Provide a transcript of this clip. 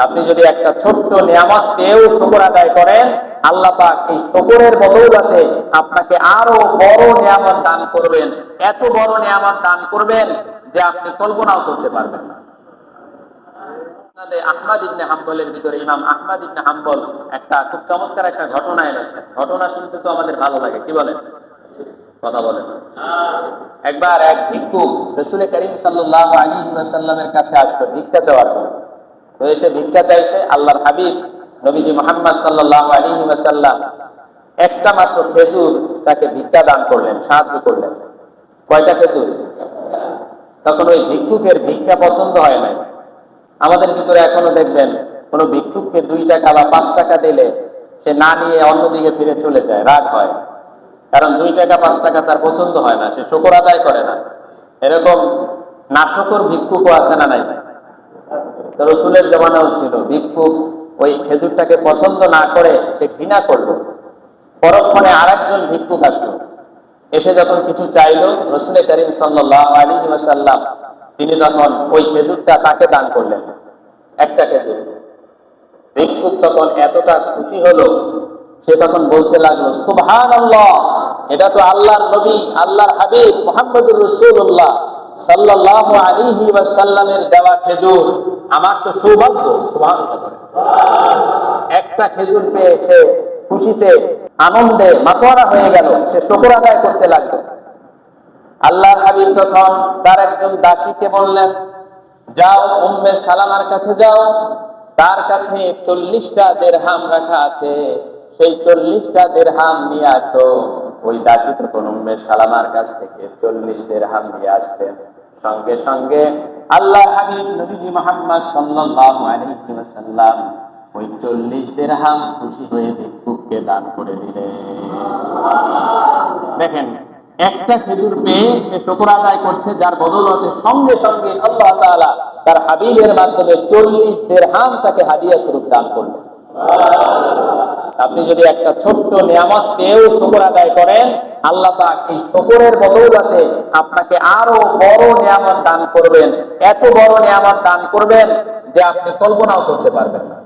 আপনি যদি একটা ছোট্ট নিয়ামত পেয়েও শুকর আদায় করেন, আল্লাহ পাক এই শুকরের বদৌলতে আপনাকে আরো বড় নিয়ামত দান করবেন, এত বড় নিয়ামত দান করবেন যে আপনি কল্পনাও করতে পারবেন না। আহমদ ইবনে হাম্বলের ভিতরে ইমাম আহমদ ইবনে হাম্বল একটা খুব চমৎকার একটা ঘটনা এনেছেন। ঘটনা শুনতে তো আমাদের ভালো লাগে, কি বলেন? কথা বলেন। একবার এক ভিক্ষুক রাসূল করিম সাল্লাল্লাহু আলাইহি ওয়াসাল্লামের কাছে আসলো ভিক্ষা চাওয়ার জন্য। তো এসে ভিক্ষা চাইছে, আল্লাহর হাবিব নবীজি মুহাম্মদ সাল্লাল্লাহু আলাইহি ওয়াসাল্লাম একটা মাত্র খেজুর তাকে ভিক্ষা দান করলেন, সাহায্য করলেন। কয়টা খেজুর? তখন ওই ভিক্ষুকের ভিক্ষা পছন্দ হয় নাই। আমাদের ভিতরে এখনো দেখবেন কোন ভিক্ষুককে 2 টাকা বা 5 টাকা দিলে সে না নিয়ে অন্যদিকে ফিরে চলে যায়, রাগ হয়। কারণ 2 টাকা 5 টাকা তার পছন্দ হয় না, সে শুকর আদায় করে না। এরকম নাশকর ভিক্ষুকও আছে না নাই? তো রাসূলের জামানাও ছিল, ভিক্ষুক ওই খেজুরটাকে পছন্দ না করে সে ঘৃণা করলো। পরক্ষণে আরেকজন ভিক্ষুক আসলো, এসে যখন কিছু চাইলো রাসূল করিম সাল্লাল্লাহু আলাইহি ওয়াসাল্লাম তিনি তখন ওই খেজুরটা তাকে দান করলেন, একটা খেজুর। ভিক্ষুক তখন এতটা খুশি হলো, সে তখন বলতে লাগলো, সুবহানাল্লাহ, এটা তো আল্লাহর নবী, আল্লাহর হাবিব মুহাম্মদুর রাসূলুল্লাহ সাল্লাল্লাহু আলাইহি ওয়াসাল্লামের দেওয়া খেজুর, আমার তো সৌভাগ্য। সুবহানাল্লাহ। একটা খেজুর পেয়ে সে খুশিতে আনন্দে মাতোয়ারা হয়ে গেল, সে শুকর আদায় করতে লাগলো। আল্লাহর হাবিব তখন তার একজন দাসীকে বললেন, যাও উম্মে সালামার কাছে যাও, তার কাছে 40টা দিরহাম রাখা আছে, সেই 40টা দিরহাম নিয়ে আসো। ওই দাসী তখন উম্মে সালামার কাছ থেকে 40 দিরহাম নিয়ে আসতেন। সঙ্গে সঙ্গে আল্লাহর হাবিব নবী মুহাম্মদ সাল্লাল্লাহু আলাইহি ওয়াসাল্লাম ওই 40 দিরহাম খুশি হয়ে ভিক্ষুককে দান করে দিলেন। দেখেন, একটা খেজুর পেয়ে সে শুকর আদায় করছে, যার বদৌলতে সঙ্গে সঙ্গে আল্লাহ তাআলা তার হাবিবের মাধ্যমে 40 দিরহাম তাকে হাদিয়া স্বরূপ দান করলেন। আপনি যদি একটা ছোট্ট নিয়ামত পেয়েও শুকর আদায় করেন, আল্লাহ পাক এই শুকরের বদৌলতে আপনাকে আরো বড় নিয়ামত দান করবেন, এত বড় নিয়ামত দান করবেন যে আপনি কল্পনাও করতে পারবেন না।